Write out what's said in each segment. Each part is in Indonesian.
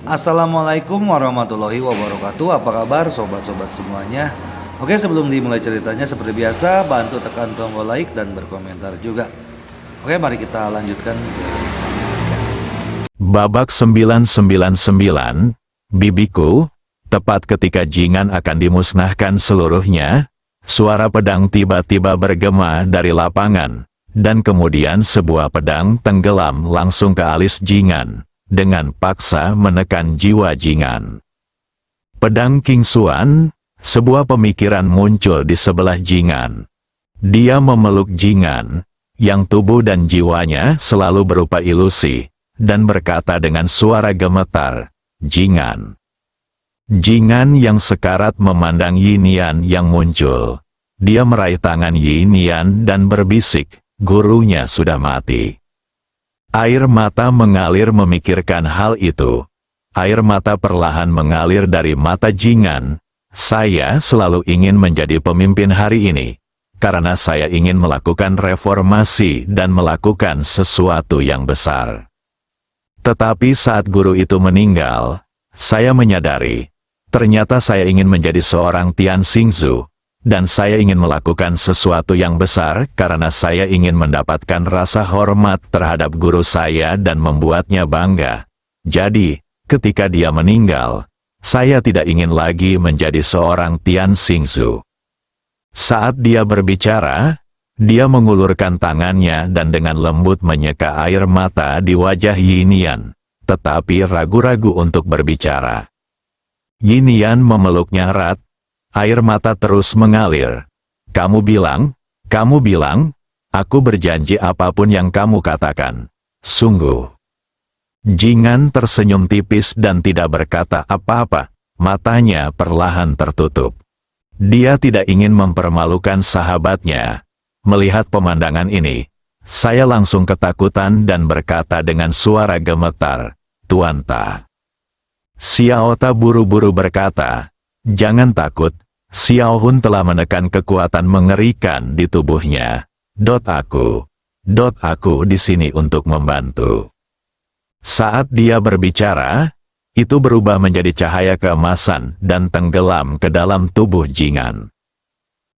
Assalamualaikum warahmatullahi wabarakatuh. Apa kabar sobat-sobat semuanya? Oke, sebelum dimulai ceritanya seperti biasa bantu tekan tombol like dan berkomentar juga. Oke, mari kita lanjutkan. Babak 999, Bibiku. Tepat ketika Jingan akan dimusnahkan seluruhnya, suara pedang tiba-tiba bergema dari lapangan, dan kemudian sebuah pedang tenggelam langsung ke alis Jingan, dengan paksa menekan jiwa Jingan. Pedang King Xuan, sebuah pemikiran muncul di sebelah Jingan. Dia memeluk Jingan, yang tubuh dan jiwanya selalu berupa ilusi, dan berkata dengan suara gemetar, "Jingan." Jingan yang sekarat memandang Yinian yang muncul. Dia meraih tangan Yinian dan berbisik, "Gurunya sudah mati." Air mata mengalir memikirkan hal itu. Air mata perlahan mengalir dari mata Jingan. "Saya selalu ingin menjadi pemimpin hari ini, karena saya ingin melakukan reformasi dan melakukan sesuatu yang besar." Tetapi saat guru itu meninggal, saya menyadari, ternyata saya ingin menjadi seorang Tian Xingzu. Dan saya ingin melakukan sesuatu yang besar karena saya ingin mendapatkan rasa hormat terhadap guru saya dan membuatnya bangga. Jadi, ketika dia meninggal, saya tidak ingin lagi menjadi seorang Tian Xingzu. Saat dia berbicara, dia mengulurkan tangannya dan dengan lembut menyeka air mata di wajah Yinian, tetapi ragu-ragu untuk berbicara. Yinian memeluknya erat. Air mata terus mengalir. Kamu bilang, aku berjanji apapun yang kamu katakan. Sungguh." Jingan tersenyum tipis dan tidak berkata apa-apa, matanya perlahan tertutup. Dia tidak ingin mempermalukan sahabatnya. Melihat pemandangan ini, saya langsung ketakutan dan berkata dengan suara gemetar, "Tuan Ta." Xiao Ta buru-buru berkata, "Jangan takut. Xiao Hun telah menekan kekuatan mengerikan di tubuhnya. Aku di sini untuk membantu." Saat dia berbicara, itu berubah menjadi cahaya keemasan dan tenggelam ke dalam tubuh Jingan.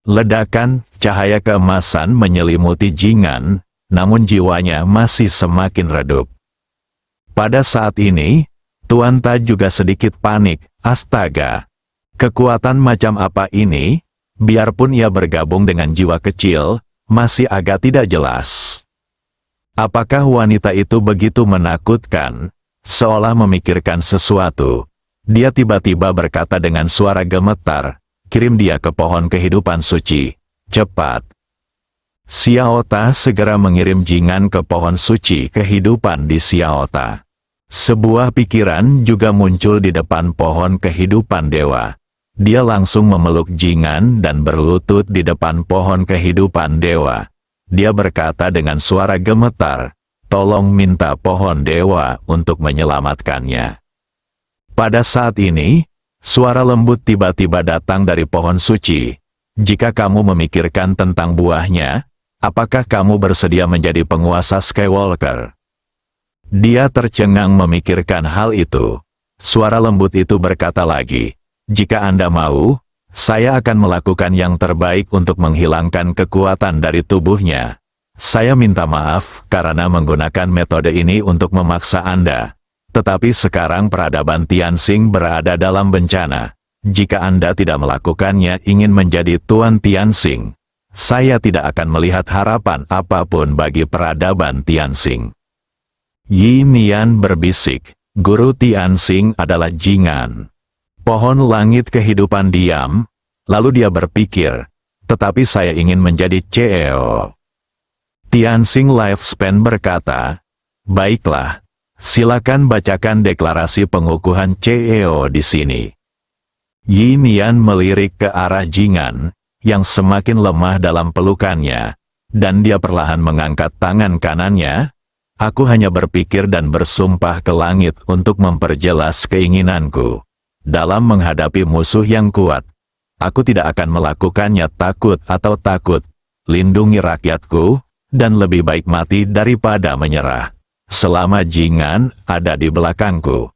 Ledakan, cahaya keemasan menyelimuti Jingan, namun jiwanya masih semakin redup. Pada saat ini, Tuan Ta juga sedikit panik. Astaga! Kekuatan macam apa ini? Biarpun ia bergabung dengan jiwa kecil, masih agak tidak jelas. Apakah wanita itu begitu menakutkan? Seolah memikirkan sesuatu, dia tiba-tiba berkata dengan suara gemetar, "Kirim dia ke pohon kehidupan suci. Cepat." Xiao Ta segera mengirim Jingan ke pohon suci kehidupan di Xiao Ta. Sebuah pikiran juga muncul di depan pohon kehidupan dewa. Dia langsung memeluk Jingan dan berlutut di depan pohon kehidupan dewa. Dia berkata dengan suara gemetar, "Tolong minta pohon dewa untuk menyelamatkannya." Pada saat ini, suara lembut tiba-tiba datang dari pohon suci. "Jika kamu memikirkan tentang buahnya, apakah kamu bersedia menjadi penguasa Skywalker?" Dia tercengang memikirkan hal itu. Suara lembut itu berkata lagi, "Jika Anda mau, saya akan melakukan yang terbaik untuk menghilangkan kekuatan dari tubuhnya. Saya minta maaf karena menggunakan metode ini untuk memaksa Anda. Tetapi sekarang peradaban Tianxing berada dalam bencana. Jika Anda tidak melakukannya ingin menjadi Tuan Tianxing, saya tidak akan melihat harapan apapun bagi peradaban Tianxing." Yinian berbisik, "Guru Tianxing adalah Jingan." Pohon langit kehidupan diam, lalu dia berpikir, "Tetapi saya ingin menjadi CEO." Tianxing Lifespan berkata, "Baiklah, silakan bacakan deklarasi pengukuhan CEO di sini." Yinian melirik ke arah Jingan, yang semakin lemah dalam pelukannya, dan dia perlahan mengangkat tangan kanannya. "Aku hanya berpikir dan bersumpah ke langit untuk memperjelas keinginanku. Dalam menghadapi musuh yang kuat, aku tidak akan melakukannya takut atau takut. Lindungi rakyatku, dan lebih baik mati daripada menyerah. Selama Jingan ada di belakangku,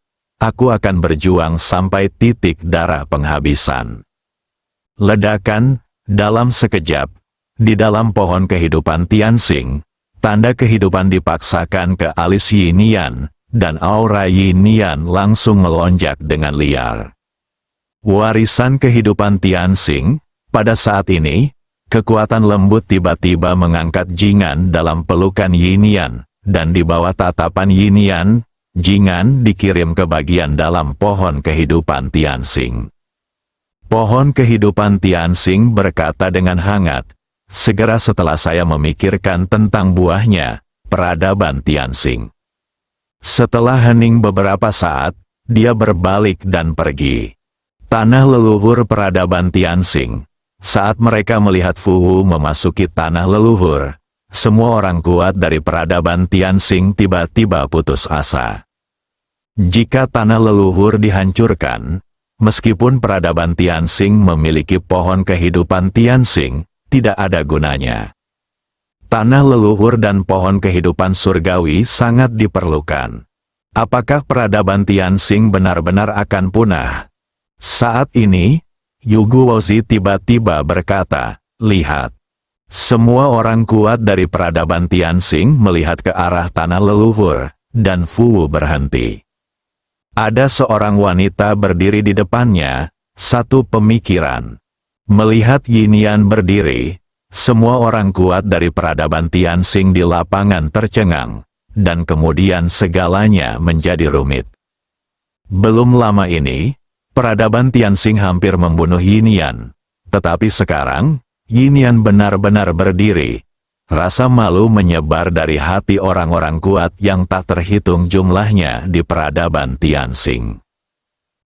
Aku akan berjuang sampai titik darah penghabisan. Ledakan, dalam sekejap, di dalam pohon kehidupan Tianxing, tanda kehidupan dipaksakan ke alis Yinian, dan aura Yinian langsung melonjak dengan liar. Warisan kehidupan Tianxing, pada saat ini, kekuatan lembut tiba-tiba mengangkat Jingan dalam pelukan Yinian, dan di bawah tatapan Yinian, Jingan dikirim ke bagian dalam pohon kehidupan Tianxing. Pohon kehidupan Tianxing berkata dengan hangat, segera setelah saya memikirkan tentang buahnya, peradaban Tianxing. Setelah hening beberapa saat, dia berbalik dan pergi. Tanah leluhur peradaban Tianxing. Saat mereka melihat Fu Wu memasuki tanah leluhur, semua orang kuat dari peradaban Tianxing tiba-tiba putus asa. Jika tanah leluhur dihancurkan, meskipun peradaban Tianxing memiliki pohon kehidupan Tianxing, tidak ada gunanya. Tanah leluhur dan pohon kehidupan surgawi sangat diperlukan. Apakah peradaban Tianxing benar-benar akan punah? Saat ini, Yu Guozi tiba-tiba berkata, "Lihat." Semua orang kuat dari peradaban Tianxing melihat ke arah tanah leluhur, dan Fu Wu berhenti. Ada seorang wanita berdiri di depannya, satu pemikiran. Melihat Yinian berdiri, semua orang kuat dari peradaban Tianxing di lapangan tercengang, dan kemudian segalanya menjadi rumit. Belum lama ini, peradaban Tianxing hampir membunuh Yinian, tetapi sekarang, Yinian benar-benar berdiri. Rasa malu menyebar dari hati orang-orang kuat yang tak terhitung jumlahnya di peradaban Tianxing.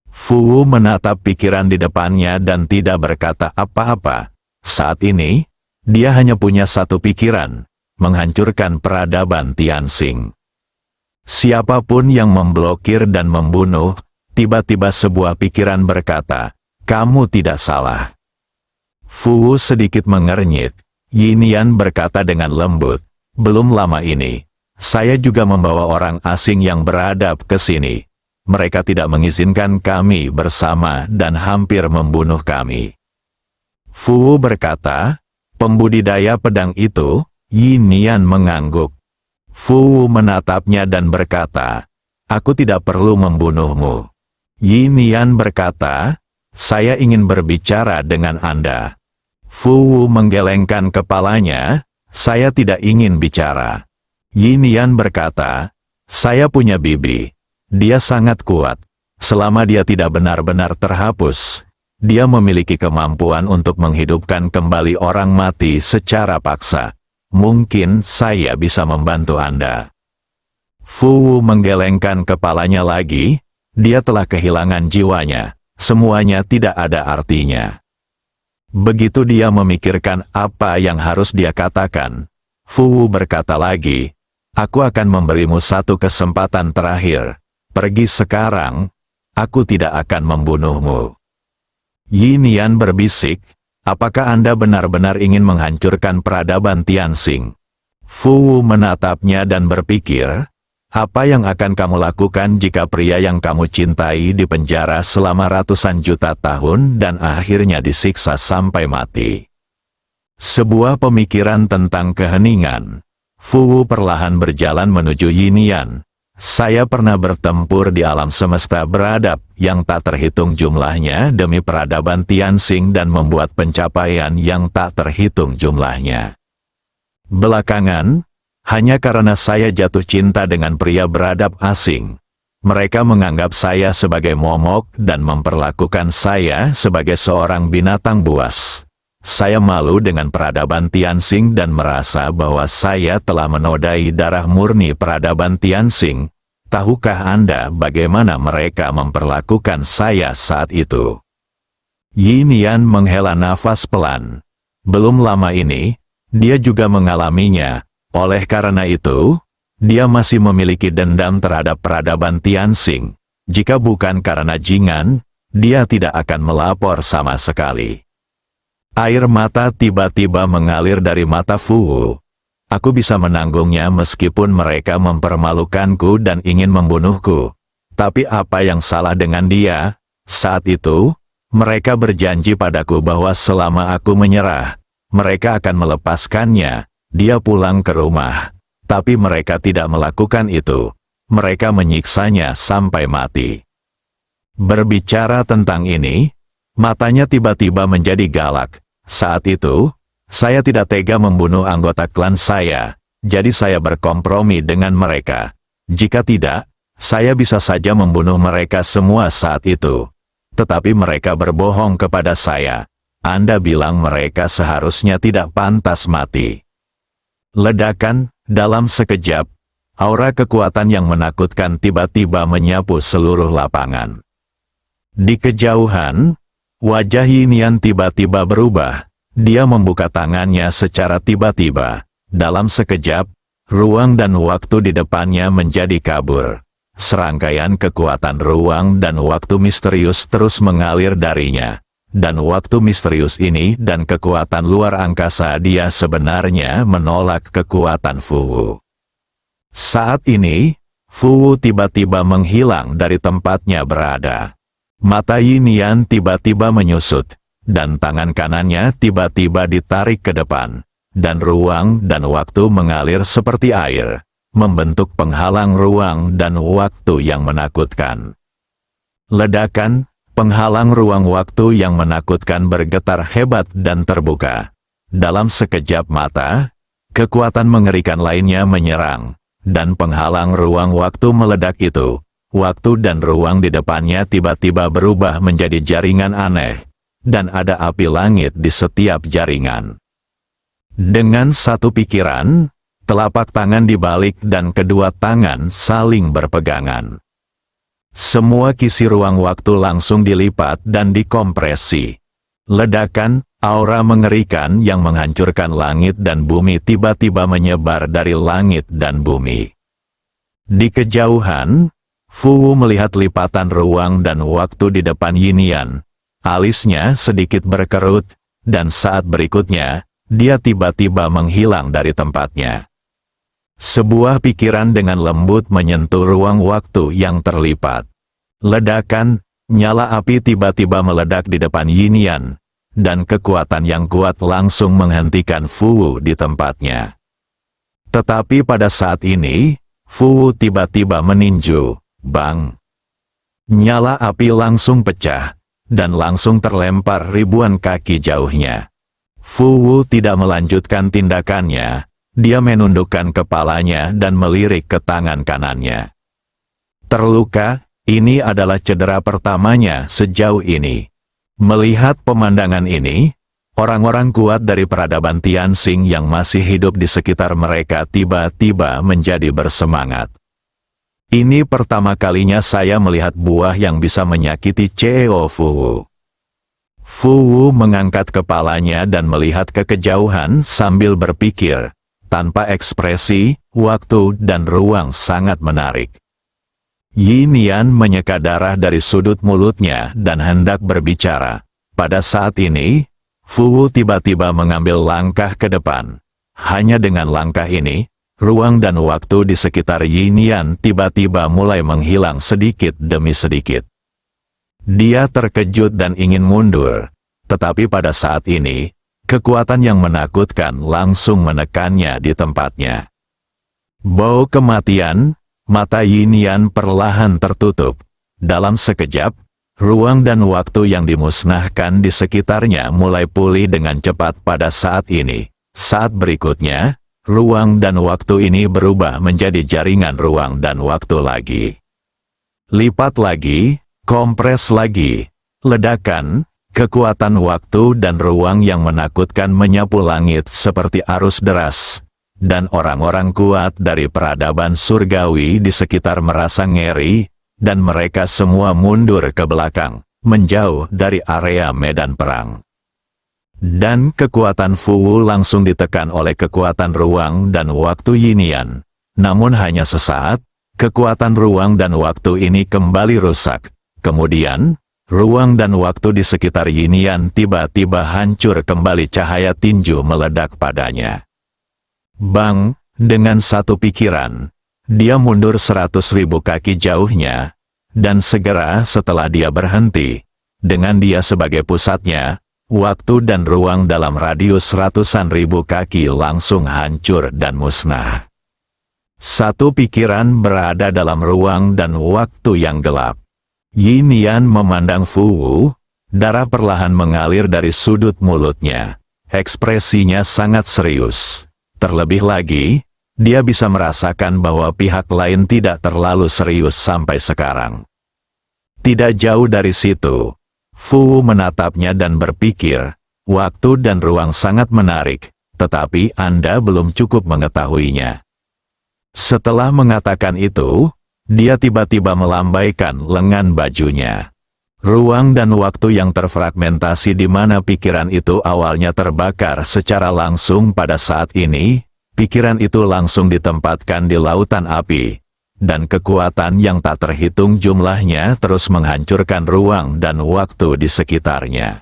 Fu Wu menatap pikiran di depannya dan tidak berkata apa-apa. Saat ini, dia hanya punya satu pikiran, menghancurkan peradaban Tianxing. Siapapun yang memblokir dan membunuh, tiba-tiba sebuah pikiran berkata, "Kamu tidak salah." Fu Wu sedikit mengernyit. Yinian berkata dengan lembut, "Belum lama ini, saya juga membawa orang asing yang beradab ke sini. Mereka tidak mengizinkan kami bersama dan hampir membunuh kami." Fu Wu berkata, "Pembudidaya pedang itu?" Yinian mengangguk. Fu Wu menatapnya dan berkata, "Aku tidak perlu membunuhmu." Yinian berkata, "Saya ingin berbicara dengan Anda." Fu Wu menggelengkan kepalanya, "Saya tidak ingin bicara." Yinian berkata, "Saya punya bibi. Dia sangat kuat. Selama dia tidak benar-benar terhapus, dia memiliki kemampuan untuk menghidupkan kembali orang mati secara paksa. Mungkin saya bisa membantu Anda." Fu Wu menggelengkan kepalanya lagi, dia telah kehilangan jiwanya. Semuanya tidak ada artinya. Begitu dia memikirkan apa yang harus dia katakan, Fu Wu berkata lagi, "Aku akan memberimu satu kesempatan terakhir. Pergi sekarang, aku tidak akan membunuhmu." Yinian berbisik, "Apakah Anda benar-benar ingin menghancurkan peradaban Tianxing?" Fu Wu menatapnya dan berpikir, "Apa yang akan kamu lakukan jika pria yang kamu cintai dipenjara selama ratusan juta tahun dan akhirnya disiksa sampai mati?" Sebuah pemikiran tentang keheningan. Fu Wu perlahan berjalan menuju Yinian. "Saya pernah bertempur di alam semesta beradab yang tak terhitung jumlahnya demi peradaban Tianxing dan membuat pencapaian yang tak terhitung jumlahnya. Belakangan, hanya karena saya jatuh cinta dengan pria beradab asing, mereka menganggap saya sebagai momok dan memperlakukan saya sebagai seorang binatang buas. Saya malu dengan peradaban Tianxing dan merasa bahwa saya telah menodai darah murni peradaban Tianxing. Tahukah Anda bagaimana mereka memperlakukan saya saat itu?" Yinian menghela nafas pelan. Belum lama ini, dia juga mengalaminya. Oleh karena itu, dia masih memiliki dendam terhadap peradaban Tianxing. Jika bukan karena Jingan, dia tidak akan melapor sama sekali. Air mata tiba-tiba mengalir dari mata Fu Wu. "Aku bisa menanggungnya meskipun mereka mempermalukanku dan ingin membunuhku. Tapi apa yang salah dengan dia? Saat itu, mereka berjanji padaku bahwa selama aku menyerah, mereka akan melepaskannya. Dia pulang ke rumah. Tapi mereka tidak melakukan itu. Mereka menyiksanya sampai mati. Berbicara tentang ini, matanya tiba-tiba menjadi galak. Saat itu, saya tidak tega membunuh anggota klan saya. Jadi saya berkompromi dengan mereka. Jika tidak, saya bisa saja membunuh mereka semua saat itu. Tetapi mereka berbohong kepada saya. Anda bilang mereka seharusnya tidak pantas mati. Ledakan, dalam sekejap, aura kekuatan yang menakutkan tiba-tiba menyapu seluruh lapangan. Di kejauhan, wajah Yinian tiba-tiba berubah. Dia membuka tangannya secara tiba-tiba. Dalam sekejap, ruang dan waktu di depannya menjadi kabur. Serangkaian kekuatan ruang dan waktu misterius terus mengalir darinya. Dan waktu misterius ini dan kekuatan luar angkasa dia sebenarnya menolak kekuatan Fuwu. Saat ini, Fuwu tiba-tiba menghilang dari tempatnya berada. Mata Yinian tiba-tiba menyusut, dan tangan kanannya tiba-tiba ditarik ke depan. Dan ruang dan waktu mengalir seperti air, membentuk penghalang ruang dan waktu yang menakutkan. Ledakan, penghalang ruang waktu yang menakutkan bergetar hebat dan terbuka. Dalam sekejap mata, kekuatan mengerikan lainnya menyerang, dan penghalang ruang waktu meledak itu. Waktu dan ruang di depannya tiba-tiba berubah menjadi jaringan aneh, dan ada api langit di setiap jaringan. Dengan satu pikiran, telapak tangan dibalik dan kedua tangan saling berpegangan. Semua kisi ruang waktu langsung dilipat dan dikompresi. Ledakan, aura mengerikan yang menghancurkan langit dan bumi tiba-tiba menyebar dari langit dan bumi. Di kejauhan, Fuwu melihat lipatan ruang dan waktu di depan Yinian. Alisnya sedikit berkerut, dan saat berikutnya, dia tiba-tiba menghilang dari tempatnya. Sebuah pikiran dengan lembut menyentuh ruang waktu yang terlipat. Ledakan, nyala api tiba-tiba meledak di depan Yinian, dan kekuatan yang kuat langsung menghentikan Fuwu di tempatnya. Tetapi pada saat ini, Fuwu tiba-tiba meninju, bang. Nyala api langsung pecah, dan langsung terlempar ribuan kaki jauhnya. Fuwu tidak melanjutkan tindakannya, dia menundukkan kepalanya dan melirik ke tangan kanannya. Terluka, ini adalah cedera pertamanya sejauh ini. Melihat pemandangan ini, orang-orang kuat dari peradaban Tianxing yang masih hidup di sekitar mereka tiba-tiba menjadi bersemangat. Ini pertama kalinya saya melihat buah yang bisa menyakiti CEO Fuwu. Fuwu mengangkat kepalanya dan melihat ke kejauhan sambil berpikir, tanpa ekspresi, waktu dan ruang sangat menarik. Yinian menyeka darah dari sudut mulutnya dan hendak berbicara. Pada saat ini, Fuwu tiba-tiba mengambil langkah ke depan. Hanya dengan langkah ini, ruang dan waktu di sekitar Yinian tiba-tiba mulai menghilang sedikit demi sedikit. Dia terkejut dan ingin mundur, tetapi pada saat ini, kekuatan yang menakutkan langsung menekannya di tempatnya. Bau kematian, mata Yinian perlahan tertutup. Dalam sekejap, ruang dan waktu yang dimusnahkan di sekitarnya mulai pulih dengan cepat pada saat ini. Saat berikutnya, ruang dan waktu ini berubah menjadi jaringan ruang dan waktu lagi. Lipat lagi, kompres lagi, ledakan, kekuatan waktu dan ruang yang menakutkan menyapu langit seperti arus deras. Dan orang-orang kuat dari peradaban surgawi di sekitar merasa ngeri, dan mereka semua mundur ke belakang, menjauh dari area medan perang. Dan kekuatan Fuwu langsung ditekan oleh kekuatan ruang dan waktu Yinian. Namun hanya sesaat, kekuatan ruang dan waktu ini kembali rusak. Kemudian, ruang dan waktu di sekitar Yinian tiba-tiba hancur kembali, cahaya tinju meledak padanya. Bang, dengan satu pikiran, dia mundur 100.000 kaki jauhnya, dan segera setelah dia berhenti, dengan dia sebagai pusatnya, waktu dan ruang dalam radius ratusan ribu kaki langsung hancur dan musnah. Satu pikiran berada dalam ruang dan waktu yang gelap. Yin Yan memandang Fu Wu, darah perlahan mengalir dari sudut mulutnya. Ekspresinya sangat serius. Terlebih lagi, dia bisa merasakan bahwa pihak lain tidak terlalu serius sampai sekarang. Tidak jauh dari situ, Fu Wu menatapnya dan berpikir, waktu dan ruang sangat menarik, tetapi Anda belum cukup mengetahuinya. Setelah mengatakan itu, dia tiba-tiba melambaikan lengan bajunya. Ruang dan waktu yang terfragmentasi di mana pikiran itu awalnya terbakar secara langsung pada saat ini, pikiran itu langsung ditempatkan di lautan api. Dan kekuatan yang tak terhitung jumlahnya terus menghancurkan ruang dan waktu di sekitarnya.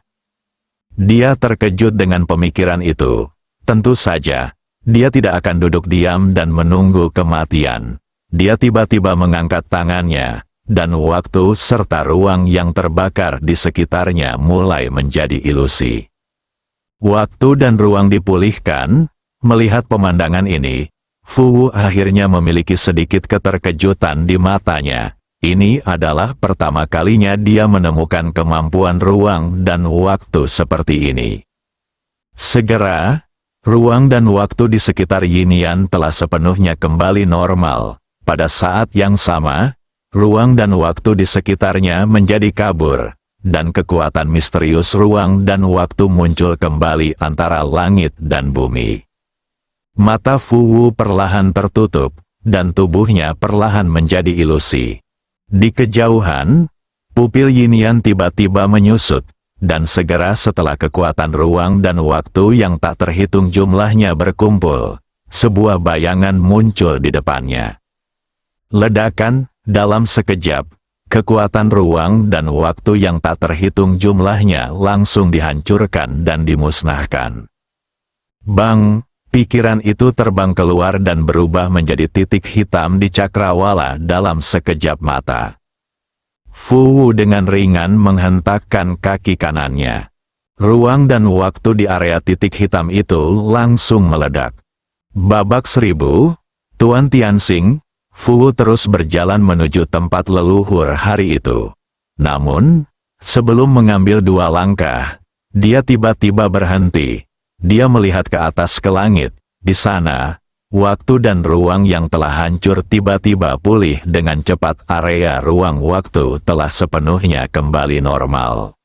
Dia terkejut dengan pemikiran itu. Tentu saja, dia tidak akan duduk diam dan menunggu kematian. Dia tiba-tiba mengangkat tangannya, dan waktu serta ruang yang terbakar di sekitarnya mulai menjadi ilusi. Waktu dan ruang dipulihkan. Melihat pemandangan ini, Fu Wu akhirnya memiliki sedikit keterkejutan di matanya. Ini adalah pertama kalinya dia menemukan kemampuan ruang dan waktu seperti ini. Segera, ruang dan waktu di sekitar Yin Yan telah sepenuhnya kembali normal. Pada saat yang sama, ruang dan waktu di sekitarnya menjadi kabur, dan kekuatan misterius ruang dan waktu muncul kembali antara langit dan bumi. Mata Fu Wu perlahan tertutup, dan tubuhnya perlahan menjadi ilusi. Di kejauhan, pupil Yin Yan tiba-tiba menyusut, dan segera setelah kekuatan ruang dan waktu yang tak terhitung jumlahnya berkumpul, sebuah bayangan muncul di depannya. Ledakan, dalam sekejap, kekuatan ruang dan waktu yang tak terhitung jumlahnya langsung dihancurkan dan dimusnahkan. Bang! Pikiran itu terbang keluar dan berubah menjadi titik hitam di cakrawala dalam sekejap mata. Fu Wu dengan ringan menghentakkan kaki kanannya. Ruang dan waktu di area titik hitam itu langsung meledak. Babak 1000, Tuan Tianxing, Fu Wu terus berjalan menuju tempat leluhur hari itu. Namun, sebelum mengambil 2 langkah, dia tiba-tiba berhenti. Dia melihat ke atas ke langit. Di sana, waktu dan ruang yang telah hancur tiba-tiba pulih dengan cepat. Area ruang waktu telah sepenuhnya kembali normal.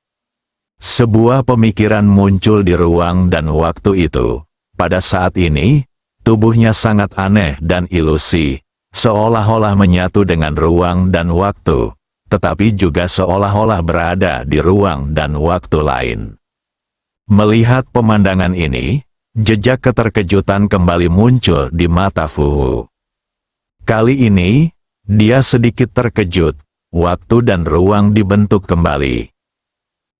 Sebuah pemikiran muncul di ruang dan waktu itu. Pada saat ini, tubuhnya sangat aneh dan ilusi, seolah-olah menyatu dengan ruang dan waktu, tetapi juga seolah-olah berada di ruang dan waktu lain. Melihat pemandangan ini, jejak keterkejutan kembali muncul di mata Fu Wu. Kali ini, dia sedikit terkejut, waktu dan ruang dibentuk kembali.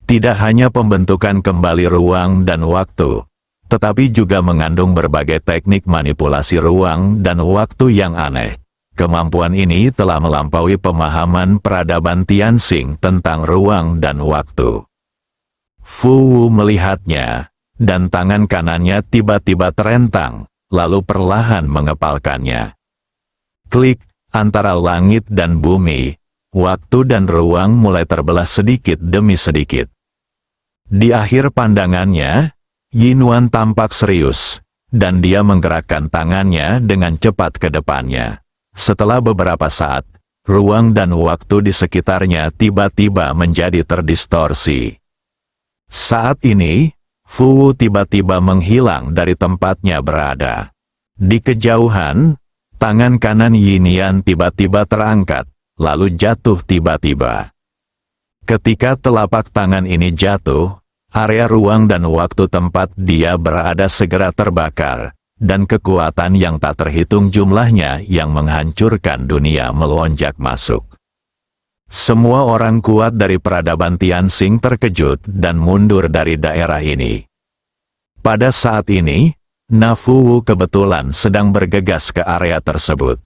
Tidak hanya pembentukan kembali ruang dan waktu, tetapi juga mengandung berbagai teknik manipulasi ruang dan waktu yang aneh. Kemampuan ini telah melampaui pemahaman peradaban Tianxing tentang ruang dan waktu. Fu Wu melihatnya, dan tangan kanannya tiba-tiba terentang, lalu perlahan mengepalkannya. Klik, antara langit dan bumi, waktu dan ruang mulai terbelah sedikit demi sedikit. Di akhir pandangannya, Yin Wan tampak serius, dan dia menggerakkan tangannya dengan cepat ke depannya. Setelah beberapa saat, ruang dan waktu di sekitarnya tiba-tiba menjadi terdistorsi. Saat ini, Fu Wu tiba-tiba menghilang dari tempatnya berada. Di kejauhan, tangan kanan Yin Yan tiba-tiba terangkat, lalu jatuh tiba-tiba. Ketika telapak tangan ini jatuh, area ruang dan waktu tempat dia berada segera terbakar, dan kekuatan yang tak terhitung jumlahnya yang menghancurkan dunia melonjak masuk. Semua orang kuat dari peradaban Tianxing terkejut dan mundur dari daerah ini. Pada saat ini, Fu Wu kebetulan sedang bergegas ke area tersebut.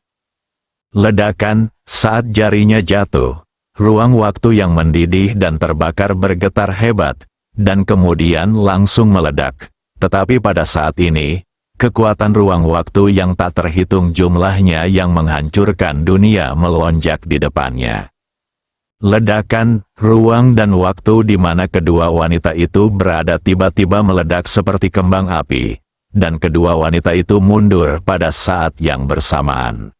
Ledakan, saat jarinya jatuh, ruang waktu yang mendidih dan terbakar bergetar hebat, dan kemudian langsung meledak. Tetapi pada saat ini, kekuatan ruang waktu yang tak terhitung jumlahnya yang menghancurkan dunia melonjak di depannya. Ledakan, ruang dan waktu di mana kedua wanita itu berada tiba-tiba meledak seperti kembang api, dan kedua wanita itu mundur pada saat yang bersamaan.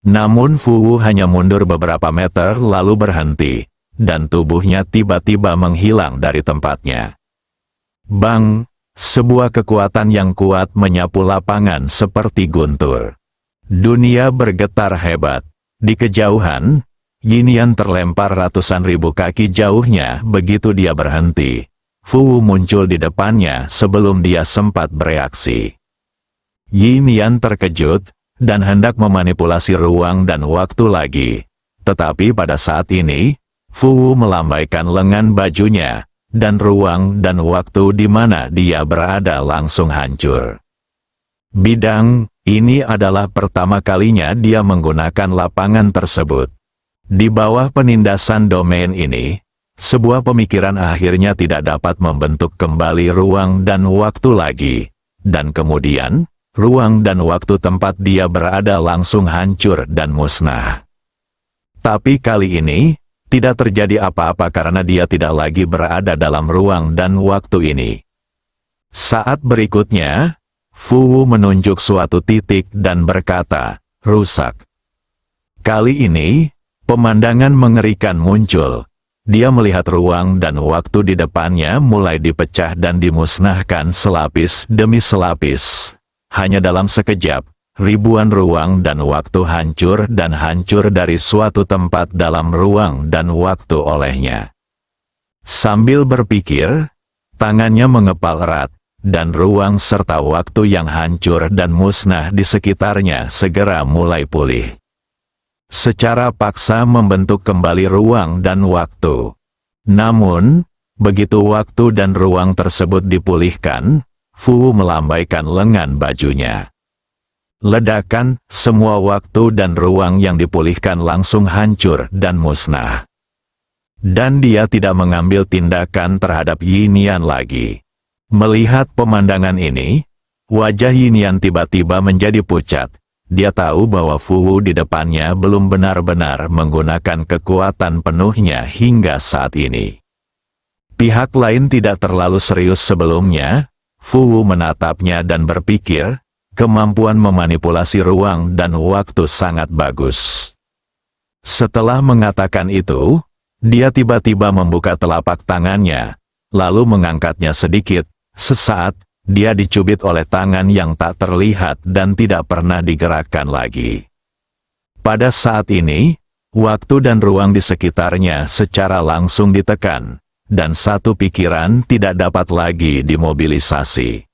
Namun Fu Wu hanya mundur beberapa meter lalu berhenti, dan tubuhnya tiba-tiba menghilang dari tempatnya. Bang! Sebuah kekuatan yang kuat menyapu lapangan seperti guntur. Dunia bergetar hebat. Di kejauhan, Yin Yan terlempar ratusan ribu kaki jauhnya begitu dia berhenti. Fu Wu muncul di depannya sebelum dia sempat bereaksi. Yin Yan terkejut, dan hendak memanipulasi ruang dan waktu lagi. Tetapi pada saat ini, Fu Wu melambaikan lengan bajunya, dan ruang dan waktu di mana dia berada langsung hancur. Bidang, ini adalah pertama kalinya dia menggunakan lapangan tersebut. Di bawah penindasan domain ini, sebuah pemikiran akhirnya tidak dapat membentuk kembali ruang dan waktu lagi, dan kemudian, ruang dan waktu tempat dia berada langsung hancur dan musnah. Tapi kali ini, tidak terjadi apa-apa karena dia tidak lagi berada dalam ruang dan waktu ini. Saat berikutnya, Fu Wu menunjuk suatu titik dan berkata, "Rusak." Kali ini, pemandangan mengerikan muncul. Dia melihat ruang dan waktu di depannya mulai dipecah dan dimusnahkan selapis demi selapis. Hanya dalam sekejap, ribuan ruang dan waktu hancur dari suatu tempat dalam ruang dan waktu olehnya. Sambil berpikir, tangannya mengepal erat, dan ruang serta waktu yang hancur dan musnah di sekitarnya segera mulai pulih. Secara paksa membentuk kembali ruang dan waktu. Namun, begitu waktu dan ruang tersebut dipulihkan, Fu Wu melambaikan lengan bajunya. Ledakan, semua waktu dan ruang yang dipulihkan langsung hancur dan musnah. Dan dia tidak mengambil tindakan terhadap Yin Yan lagi. Melihat pemandangan ini, wajah Yin Yan tiba-tiba menjadi pucat. Dia tahu bahwa Fu Wu di depannya belum benar-benar menggunakan kekuatan penuhnya hingga saat ini. Pihak lain tidak terlalu serius sebelumnya. Fu Wu menatapnya dan berpikir, kemampuan memanipulasi ruang dan waktu sangat bagus. Setelah mengatakan itu, dia tiba-tiba membuka telapak tangannya, lalu mengangkatnya sedikit. Sesaat, dia dicubit oleh tangan yang tak terlihat dan tidak pernah digerakkan lagi. Pada saat ini, waktu dan ruang di sekitarnya secara langsung ditekan, dan satu pikiran tidak dapat lagi dimobilisasi.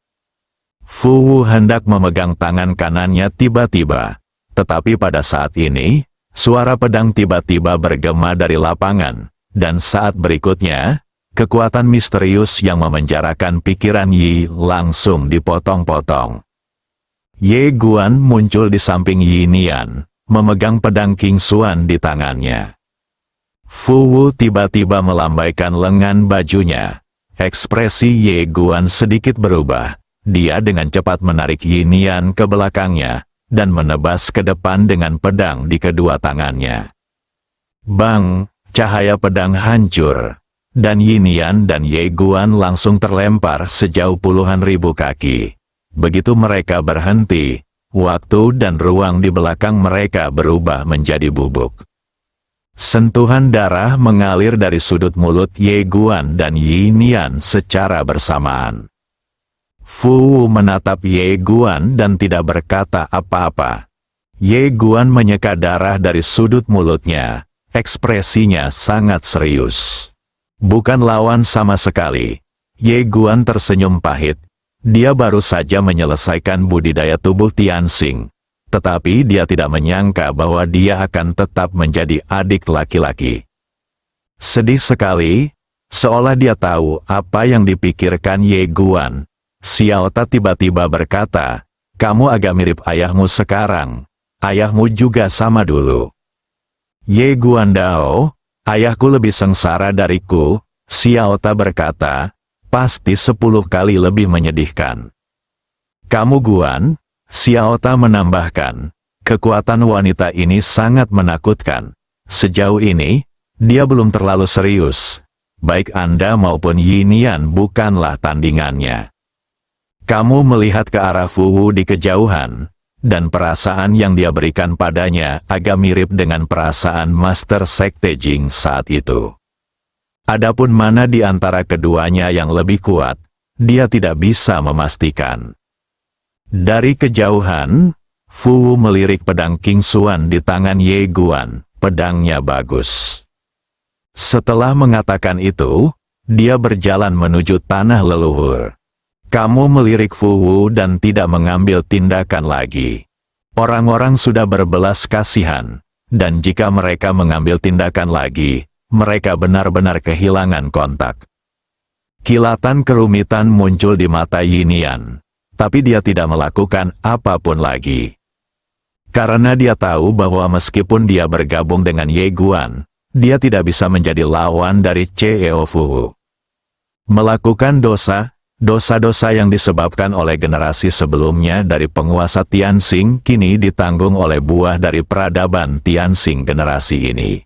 Fu Wu hendak memegang tangan kanannya tiba-tiba, tetapi pada saat ini, suara pedang tiba-tiba bergema dari lapangan, dan saat berikutnya, kekuatan misterius yang memenjarakan pikiran Yi langsung dipotong-potong. Ye Guan muncul di samping Yin Yan, memegang pedang King Xuan di tangannya. Fu Wu tiba-tiba melambaikan lengan bajunya. Ekspresi Ye Guan sedikit berubah. Dia dengan cepat menarik Yin Yan ke belakangnya, dan menebas ke depan dengan pedang di kedua tangannya. Bang! Cahaya pedang hancur, dan Yin Yan dan Ye Guan langsung terlempar sejauh puluhan ribu kaki. Begitu mereka berhenti, waktu dan ruang di belakang mereka berubah menjadi bubuk. Sentuhan darah mengalir dari sudut mulut Ye Guan dan Yin Yan secara bersamaan. Fu Wu menatap Ye Guan dan tidak berkata apa-apa. Ye Guan menyeka darah dari sudut mulutnya. Ekspresinya sangat serius. Bukan lawan sama sekali. Ye Guan tersenyum pahit. Dia baru saja menyelesaikan budidaya tubuh Tianxing. Tetapi dia tidak menyangka bahwa dia akan tetap menjadi adik laki-laki. Sedih sekali, seolah dia tahu apa yang dipikirkan Ye Guan. Xiao Ta tiba-tiba berkata, "Kamu agak mirip ayahmu sekarang. Ayahmu juga sama dulu." Ye Guandao, Ayahku lebih sengsara dariku, Xiaota berkata, pasti 10 kali lebih menyedihkan. Kamu Guan, Xiaota menambahkan, kekuatan wanita ini sangat menakutkan. Sejauh ini, dia belum terlalu serius. Baik Anda maupun Yinian bukanlah tandingannya. Kamu melihat ke arah Fu Wu di kejauhan, dan perasaan yang dia berikan padanya agak mirip dengan perasaan Master Sekte Jing saat itu. Adapun mana di antara keduanya yang lebih kuat, dia tidak bisa memastikan. Dari kejauhan, Fu Wu melirik pedang King Xuan di tangan Ye Guan, pedangnya bagus. Setelah mengatakan itu, dia berjalan menuju tanah leluhur. Kamu melirik Fu Wu dan tidak mengambil tindakan lagi. Orang-orang sudah berbelas kasihan, dan jika mereka mengambil tindakan lagi, mereka benar-benar kehilangan kontak. Kilatan kerumitan muncul di mata Yinian, tapi dia tidak melakukan apapun lagi. Karena dia tahu bahwa meskipun dia bergabung dengan Ye Guan, dia tidak bisa menjadi lawan dari CEO Fu Wu. Melakukan dosa-dosa yang disebabkan oleh generasi sebelumnya dari penguasa Tianxing kini ditanggung oleh buah dari peradaban Tianxing generasi ini.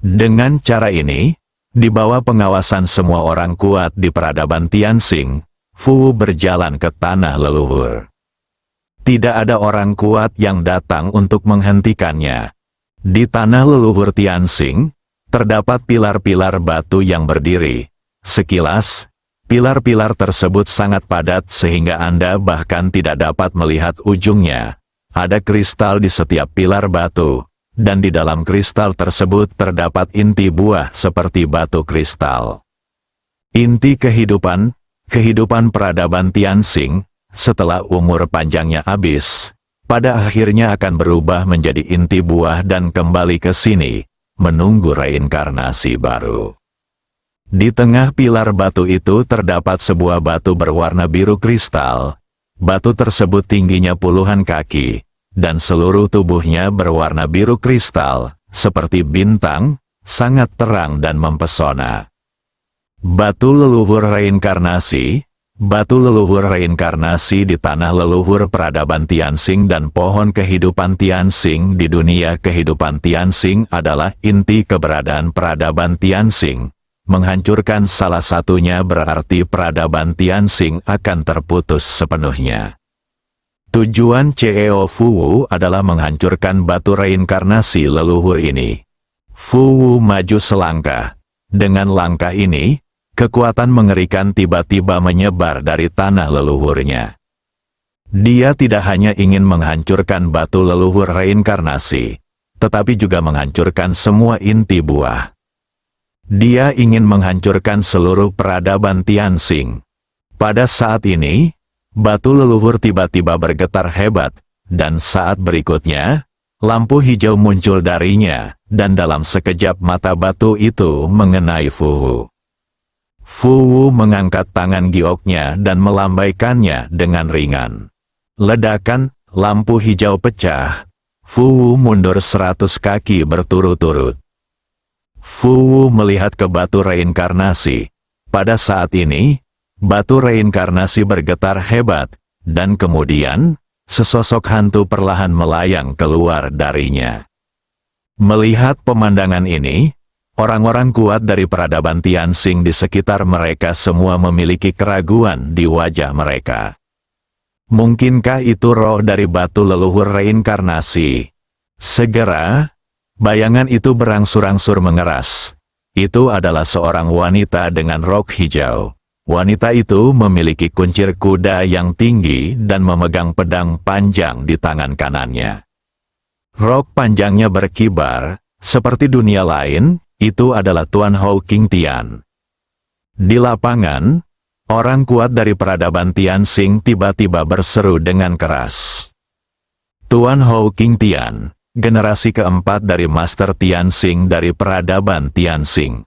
Dengan cara ini, di bawah pengawasan semua orang kuat di peradaban Tianxing, Fu Wu berjalan ke tanah leluhur. Tidak ada orang kuat yang datang untuk menghentikannya. Di tanah leluhur Tianxing, terdapat pilar-pilar batu yang berdiri. Sekilas, pilar-pilar tersebut sangat padat sehingga Anda bahkan tidak dapat melihat ujungnya. Ada kristal di setiap pilar batu, dan di dalam kristal tersebut terdapat inti buah seperti batu kristal. Inti kehidupan peradaban Tianxing, setelah umur panjangnya habis, pada akhirnya akan berubah menjadi inti buah dan kembali ke sini, menunggu reinkarnasi baru. Di tengah pilar batu itu terdapat sebuah batu berwarna biru kristal. Batu tersebut tingginya puluhan kaki, dan seluruh tubuhnya berwarna biru kristal, seperti bintang, sangat terang dan mempesona. Batu leluhur reinkarnasi di tanah leluhur peradaban Tianxing dan pohon kehidupan Tianxing di dunia kehidupan Tianxing adalah inti keberadaan peradaban Tianxing. Menghancurkan salah satunya berarti peradaban Tianxing akan terputus sepenuhnya. Tujuan CEO Fu Wu adalah menghancurkan batu reinkarnasi leluhur ini. Fu Wu maju selangkah. Dengan langkah ini, kekuatan mengerikan tiba-tiba menyebar dari tanah leluhurnya. Dia tidak hanya ingin menghancurkan batu leluhur reinkarnasi, tetapi juga menghancurkan semua inti buah. Dia ingin menghancurkan seluruh peradaban Tianxing. Pada saat ini, batu leluhur tiba-tiba bergetar hebat, dan saat berikutnya, lampu hijau muncul darinya, dan dalam sekejap mata batu itu mengenai Fu Wu. Fu Wu mengangkat tangan gioknya dan melambaikannya dengan ringan. Ledakan, lampu hijau pecah. Fu Wu mundur 100 kaki berturut-turut. Fu Wu melihat ke batu reinkarnasi. Pada saat ini, batu reinkarnasi bergetar hebat, dan kemudian, sesosok hantu perlahan melayang keluar darinya. Melihat pemandangan ini, orang-orang kuat dari peradaban Tianxing di sekitar mereka semua memiliki keraguan di wajah mereka. Mungkinkah itu roh dari batu leluhur reinkarnasi? Segera, bayangan itu berangsur-angsur mengeras. Itu adalah seorang wanita dengan rok hijau. Wanita itu memiliki kuncir kuda yang tinggi dan memegang pedang panjang di tangan kanannya. Rok panjangnya berkibar, seperti dunia lain, itu adalah Tuan Hou King Tian. Di lapangan, orang kuat dari peradaban Tianxing tiba-tiba berseru dengan keras. Tuan Hou King Tian, generasi keempat dari Master Tianxing dari peradaban Tianxing.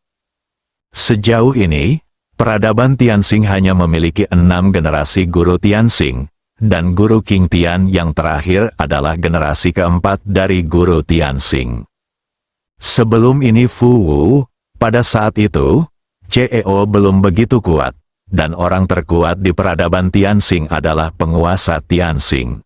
Sejauh ini, peradaban Tianxing hanya memiliki 6 generasi guru Tianxing, dan guru King Tian yang terakhir adalah generasi keempat dari guru Tianxing. Sebelum ini Fu Wu, pada saat itu, CEO belum begitu kuat, dan orang terkuat di peradaban Tianxing adalah penguasa Tianxing.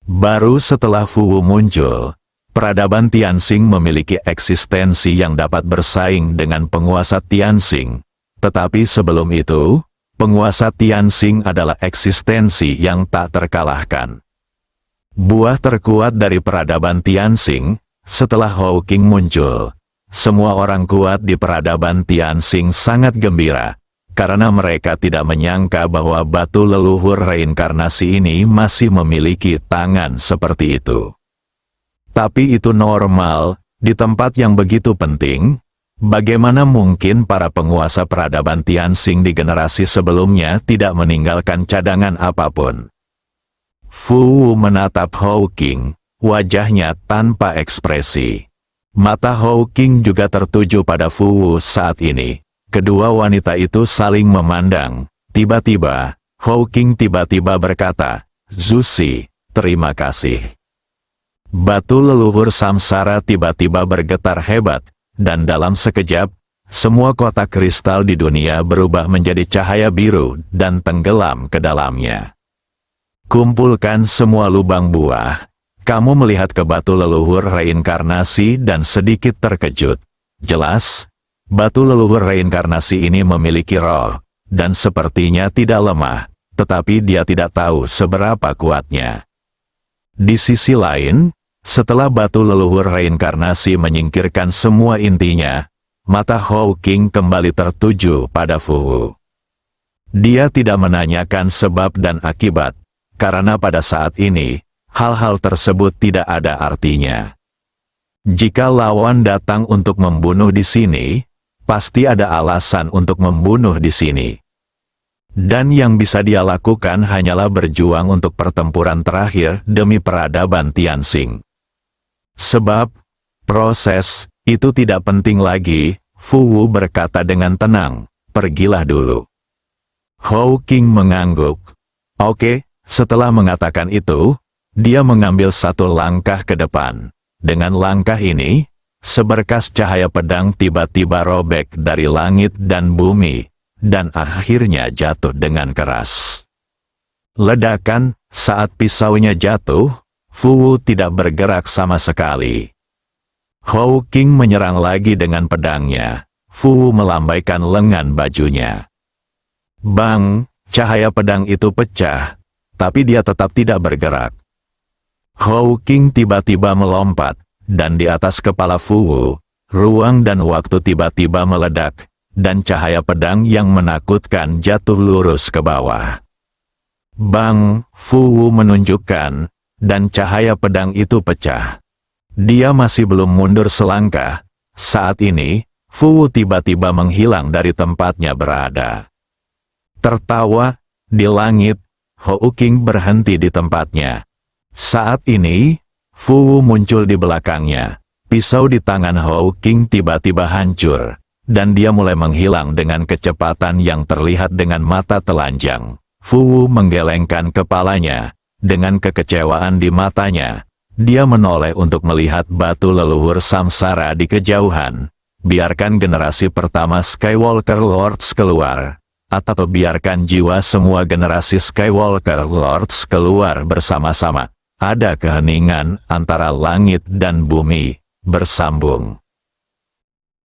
Baru setelah Fu Wu muncul, peradaban Tianxing memiliki eksistensi yang dapat bersaing dengan penguasa Tianxing. Tetapi sebelum itu, penguasa Tianxing adalah eksistensi yang tak terkalahkan. Buah terkuat dari peradaban Tianxing, setelah Hawking muncul, semua orang kuat di peradaban Tianxing sangat gembira, karena mereka tidak menyangka bahwa batu leluhur reinkarnasi ini masih memiliki tangan seperti itu. Tapi itu normal, di tempat yang begitu penting. Bagaimana mungkin para penguasa peradaban Tianxing di generasi sebelumnya tidak meninggalkan cadangan apapun? Fu Wu menatap Hawking, wajahnya tanpa ekspresi. Mata Hawking juga tertuju pada Fu Wu saat ini. Kedua wanita itu saling memandang. Tiba-tiba, Hawking tiba-tiba berkata, "Zusi, terima kasih." Batu leluhur samsara tiba-tiba bergetar hebat. Dan dalam sekejap, semua kotak kristal di dunia berubah menjadi cahaya biru dan tenggelam ke dalamnya. Kumpulkan semua lubang buah. Kamu melihat ke batu leluhur reinkarnasi dan sedikit terkejut. Jelas, batu leluhur reinkarnasi ini memiliki roh, dan sepertinya tidak lemah, tetapi dia tidak tahu seberapa kuatnya. Di sisi lain, setelah batu leluhur reinkarnasi menyingkirkan semua intinya, mata Hawking kembali tertuju pada Fu Wu. Dia tidak menanyakan sebab dan akibat, karena pada saat ini, hal-hal tersebut tidak ada artinya. Jika lawan datang untuk membunuh di sini, pasti ada alasan untuk membunuh di sini. Dan yang bisa dia lakukan hanyalah berjuang untuk pertempuran terakhir demi peradaban Tianxing. Sebab, proses itu tidak penting lagi, Fu Wu berkata dengan tenang, "Pergilah dulu." Hawking mengangguk. Oke, setelah mengatakan itu, dia mengambil satu langkah ke depan. Dengan langkah ini, seberkas cahaya pedang tiba-tiba robek dari langit dan bumi, dan akhirnya jatuh dengan keras. Ledakan, saat pisaunya jatuh, Fu Wu tidak bergerak sama sekali. Hawking menyerang lagi dengan pedangnya. Fu Wu melambaikan lengan bajunya. Bang, cahaya pedang itu pecah, tapi dia tetap tidak bergerak. Hawking tiba-tiba melompat, dan di atas kepala Fu Wu, ruang dan waktu tiba-tiba meledak, dan cahaya pedang yang menakutkan jatuh lurus ke bawah. Bang, Fu Wu menunjukkan, dan cahaya pedang itu pecah. Dia masih belum mundur selangkah. Saat ini, Fu Wu tiba-tiba menghilang dari tempatnya berada. Tertawa, di langit, Hawking berhenti di tempatnya. Saat ini, Fu Wu muncul di belakangnya. Pisau di tangan Hawking tiba-tiba hancur, dan dia mulai menghilang dengan kecepatan yang terlihat dengan mata telanjang. Fu Wu menggelengkan kepalanya. Dengan kekecewaan di matanya, dia menoleh untuk melihat batu leluhur samsara di kejauhan. Biarkan generasi pertama Skywalker Lords keluar, atau biarkan jiwa semua generasi Skywalker Lords keluar bersama-sama. Ada keheningan antara langit dan bumi, bersambung.